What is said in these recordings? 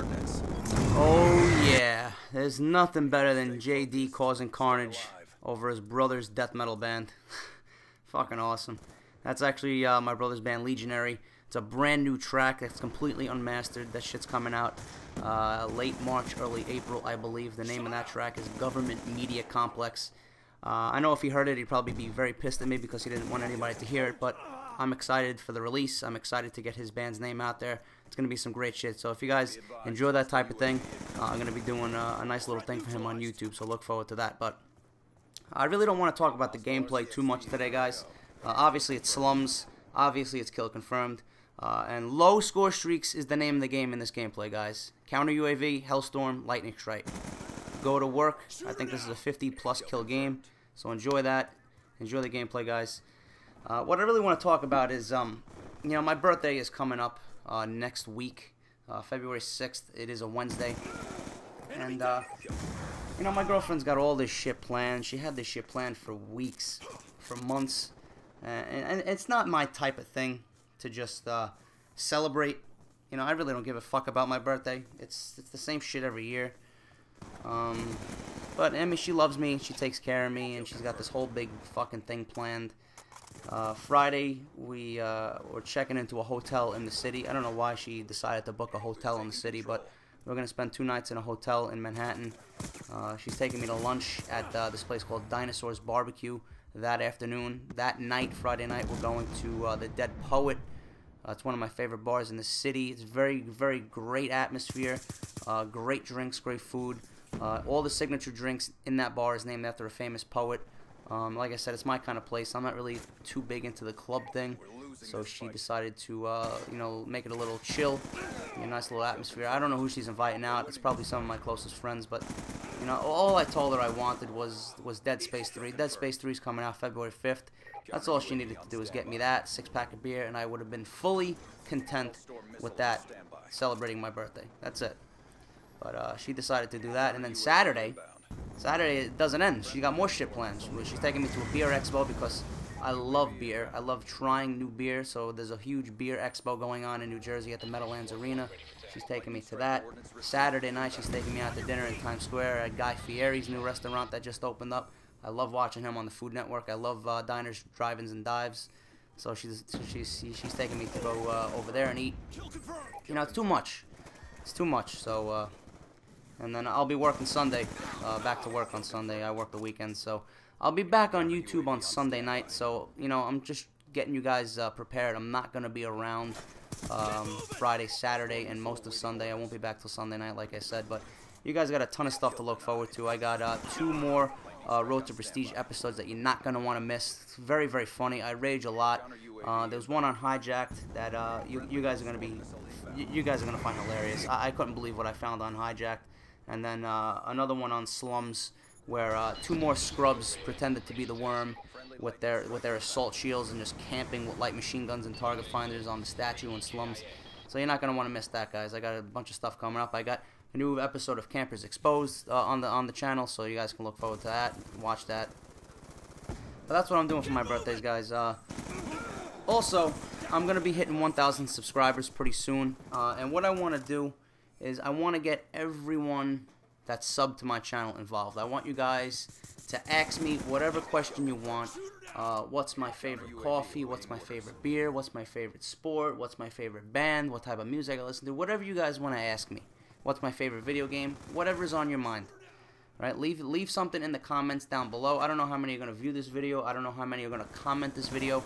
coordinates. Oh yeah, there's nothing better than JD causing carnage over his brother's death metal band. Fucking awesome. That's actually my brother's band, Legionary. It's a brand new track that's completely unmastered. That shit's coming out late March, early April, I believe. The name of that track is Government Media Complex. I know if he heard it, he'd probably be very pissed at me because he didn't want anybody to hear it, but I'm excited for the release. I'm excited to get his band's name out there. It's going to be some great shit. So if you guys enjoy that type of thing, I'm going to be doing a nice little thing for him on YouTube, so look forward to that. But I really don't want to talk about the gameplay too much today, guys. Obviously, it's Slums. Obviously, it's kill confirmed. And low score streaks is the name of the game in this gameplay, guys. Counter UAV, Hellstorm, Lightning Strike. Go to work. I think this is a 50-plus kill game. So enjoy that. Enjoy the gameplay, guys. What I really want to talk about is, you know, my birthday is coming up next week, February 6th. It is a Wednesday. And, you know, my girlfriend's got all this shit planned. She had this shit planned for weeks, for months. And it's not my type of thing to just celebrate. You know, I really don't give a fuck about my birthday. It's the same shit every year. But, I mean, she loves me, she takes care of me, and she's got this whole big fucking thing planned. Friday, we're checking into a hotel in the city. I don't know why she decided to book a hotel in the city, but we're going to spend 2 nights in a hotel in Manhattan. She's taking me to lunch at this place called Dinosaurs Barbecue that afternoon. That night, Friday night, we're going to the Dead Poet. It's one of my favorite bars in the city. It's very, very great atmosphere, great drinks, great food. All the signature drinks in that bar is named after a famous poet. Like I said, it's my kind of place. I'm not really too big into the club thing, so she decided to, you know, make it a little chill, a nice little atmosphere. I don't know who she's inviting out. It's probably some of my closest friends, but, you know, all I told her I wanted was Dead Space 3. Dead Space 3 is coming out February 5th. That's all she needed to do was get me that 6-pack of beer, and I would have been fully content with that, celebrating my birthday. That's it. But she decided to do that, and then Saturday it doesn't end. She got more shit planned. She's taking me to a beer expo because I love beer. I love trying new beer, so there's a huge beer expo going on in New Jersey at the Meadowlands Arena. She's taking me to that. Saturday night, she's taking me out to dinner in Times Square at Guy Fieri's new restaurant that just opened up. I love watching him on the Food Network. I love diners, drive-ins, and dives. So she's taking me to go over there and eat. You know, it's too much. It's too much. So, and then I'll be working Sunday. Back to work on Sunday. I work the weekend, so I'll be back on YouTube on Sunday night. So, you know, I'm just getting you guys prepared. I'm not gonna be around Friday, Saturday, and most of Sunday. I won't be back till Sunday night, like I said. But you guys got a ton of stuff to look forward to. I got 2 more Road to Prestige episodes that you're not going to want to miss. It's very, very funny. I rage a lot. There's one on Hijacked that you guys are going to find hilarious. I couldn't believe what I found on Hijacked. And then another one on Slums where 2 more scrubs pretended to be the worm with their assault shields and just camping with light machine guns and target finders on the statue in Slums. So you're not going to want to miss that, guys. I got a bunch of stuff coming up. I got a new episode of Campers Exposed on the channel, so you guys can look forward to that, watch that. But that's what I'm doing for my birthdays, guys. Also, I'm gonna be hitting 1,000 subscribers pretty soon, and what I want to do is I want to get everyone that's subbed to my channel involved. I want you guys to ask me whatever question you want. What's my favorite coffee? What's my favorite beer? What's my favorite sport? What's my favorite band? What type of music I listen to? Whatever you guys want to ask me. What's my favorite video game? Whatever's on your mind. Right? Leave something in the comments down below. I don't know how many are going to view this video. I don't know how many are going to comment this video.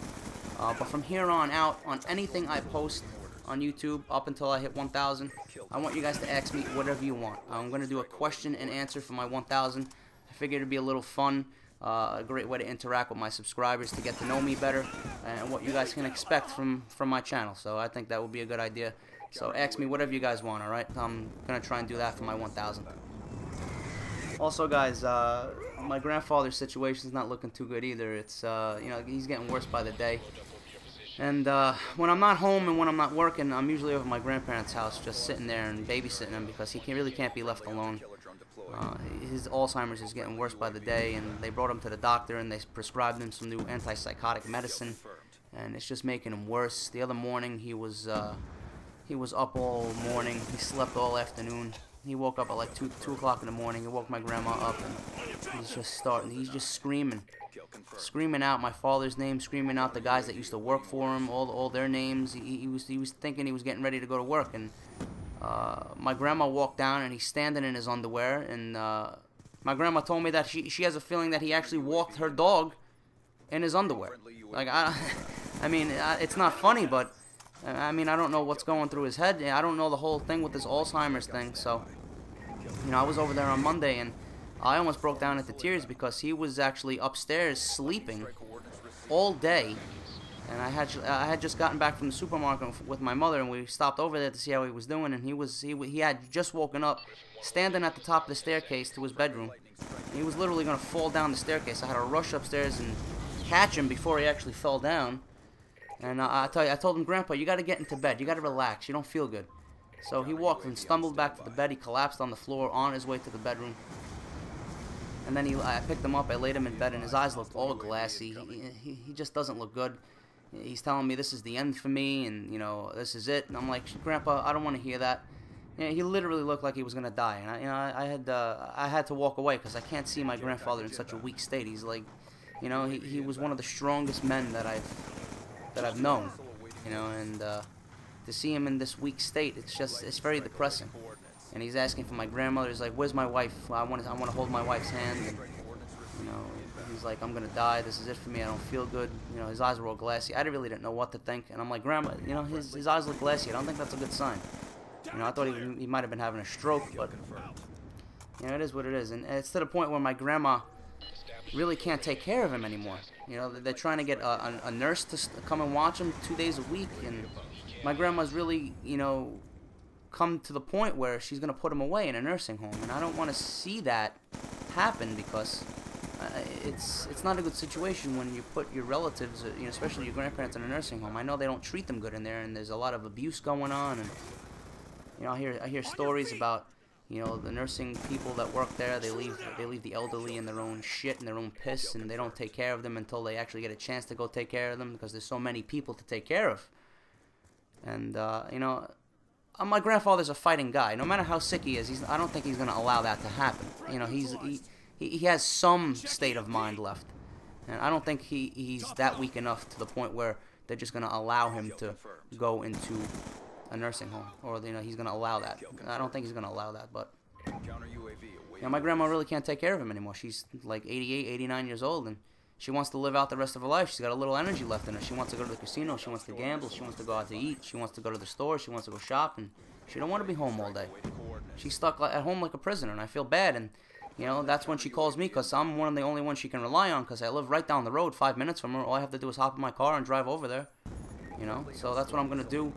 But from here on out, on anything I post on YouTube up until I hit 1,000, I want you guys to ask me whatever you want. I'm going to do a question and answer for my 1,000. I figured it'd be a little fun, a great way to interact with my subscribers, to get to know me better, and what you guys can expect from my channel. So I think that would be a good idea. So ask me whatever you guys want, alright? I'm going to try and do that for my 1,000. Also, guys, my grandfather's situation's not looking too good either. It's, you know, he's getting worse by the day. And when I'm not home and when I'm not working, I'm usually over at my grandparents' house just sitting there and babysitting him because he really can't be left alone. His Alzheimer's is getting worse by the day, and they brought him to the doctor and they prescribed him some new antipsychotic medicine, and it's just making him worse. The other morning he was He was up all morning. He slept all afternoon. He woke up at like 2 o'clock in the morning. He woke my grandma up, and he's just screaming out my father's name, screaming out the guys that used to work for him, all their names. He was thinking he was getting ready to go to work, and my grandma walked down, and he's standing in his underwear, and my grandma told me that she has a feeling that he actually walked her dog in his underwear. Like, I mean, it's not funny, but I mean, I don't know what's going through his head. I don't know the whole thing with this Alzheimer's thing. So, you know, I was over there on Monday, and I almost broke down into tears because he was actually upstairs sleeping all day. And I had just gotten back from the supermarket with my mother, and we stopped over there to see how he was doing. And he had just woken up, standing at the top of the staircase to his bedroom. He was literally going to fall down the staircase. I had to rush upstairs and catch him before he actually fell down. And I told him, Grandpa, you got to get into bed. You got to relax. You don't feel good. So he walked and stumbled back to the bed. He collapsed on the floor on his way to the bedroom. And then I picked him up. I laid him in bed, and his eyes looked all glassy. He just doesn't look good. He's telling me this is the end for me, and, you know, this is it. And I'm like, Grandpa, I don't want to hear that. You know, he literally looked like he was gonna die, and I had to walk away because I can't see my grandfather in such a weak state. He's like, you know, he was one of the strongest men that I've known, you know, and to see him in this weak state, it's very depressing. And he's asking for my grandmother. He's like, where's my wife? I want to hold my wife's hand. And, you know, he's like, I'm gonna die. This is it for me. I don't feel good. You know, his eyes were all glassy. I really didn't know what to think. And I'm like, Grandma, you know, his eyes look glassy. I don't think that's a good sign. You know, I thought he might have been having a stroke, but you know, it is what it is. And it's to the point where my grandma really can't take care of him anymore. You know, they're trying to get a nurse to come and watch him 2 days a week, and my grandma's really, you know, come to the point where she's going to put him away in a nursing home, and I don't want to see that happen because it's not a good situation when you put your relatives, you know, especially your grandparents, in a nursing home. I know they don't treat them good in there, and there's a lot of abuse going on, and you know, I hear stories about, you know, the nursing people that work there. They leave the elderly in their own shit and their own piss, and they don't take care of them until they actually get a chance to go take care of them because there's so many people to take care of. And you know, my grandfather's a fighting guy. No matter how sick he is, I don't think he's gonna allow that to happen. You know, he has some state of mind left, and I don't think he's that weak enough to the point where they're just gonna allow him to go into a nursing home, or, you know, he's gonna allow that. I don't think he's gonna allow that, but you know, my grandma really can't take care of him anymore. She's like 88, 89 years old, and she wants to live out the rest of her life. She's got a little energy left in her. She wants to go to the casino. She wants to gamble. She wants to go out to eat. She wants to go to the store. She wants to go shopping. She don't want to be home all day. She's stuck at home like a prisoner, and I feel bad. And you know, that's when she calls me because I'm one of the only ones she can rely on because I live right down the road, 5 minutes from her. All I have to do is hop in my car and drive over there. You know, so that's what I'm gonna do.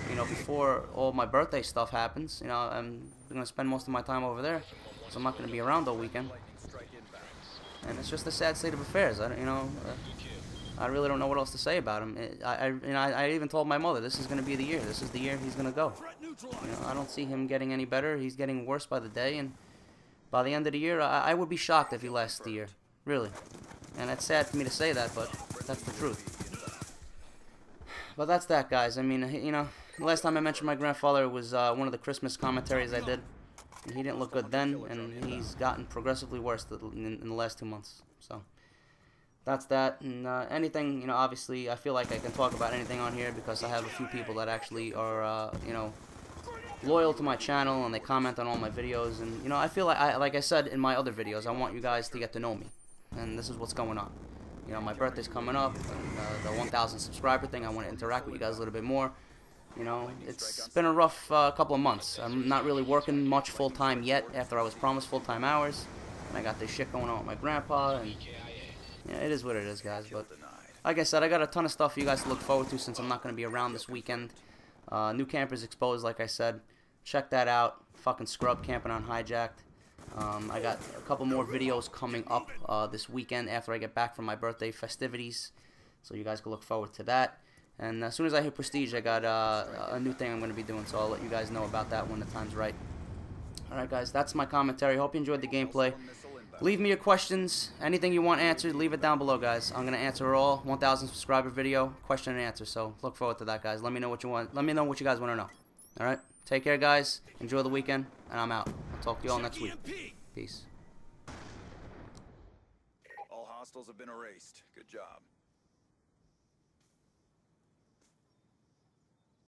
You know, before all my birthday stuff happens, you know, I'm gonna spend most of my time over there, so I'm not gonna be around all weekend. And it's just a sad state of affairs. I really don't know what else to say about him. I even told my mother, this is gonna be the year. This is the year he's gonna go. You know, I don't see him getting any better. He's getting worse by the day, and by the end of the year, I would be shocked if he lasts the year, really. And it's sad for me to say that, but that's the truth. But that's that, guys. I mean, you know, the last time I mentioned my grandfather was one of the Christmas commentaries I did. He didn't look good then, and he's gotten progressively worse in the last 2 months. So that's that. And anything, you know, obviously, I feel like I can talk about anything on here because I have a few people that actually are, you know, loyal to my channel, and they comment on all my videos. And you know, I feel like I said in my other videos, I want you guys to get to know me, and this is what's going on. You know, my birthday's coming up, and the 1,000 subscriber thing, I want to interact with you guys a little bit more. You know, it's been a rough couple of months. I'm not really working much full-time yet after I was promised full-time hours. And I got this shit going on with my grandpa, and yeah, it is what it is, guys. But like I said, I got a ton of stuff for you guys to look forward to since I'm not going to be around this weekend. New Campers Exposed, like I said. Check that out. Fucking scrub camping on Hijacked. I got a couple more videos coming up this weekend after I get back from my birthday festivities, so you guys can look forward to that. And as soon as I hit Prestige, I got a new thing I'm going to be doing, so I'll let you guys know about that when the time's right. Alright, guys, that's my commentary. Hope you enjoyed the gameplay. Leave me your questions. Anything you want answered, leave it down below, guys. I'm gonna answer it all. 1,000 subscriber video, question and answer. So look forward to that, guys. Let me know what you want. Let me know what you guys want to know. All right. Take care, guys. Enjoy the weekend, and I'm out. I'll talk to you all next week. Peace. All hostiles have been erased. Good job.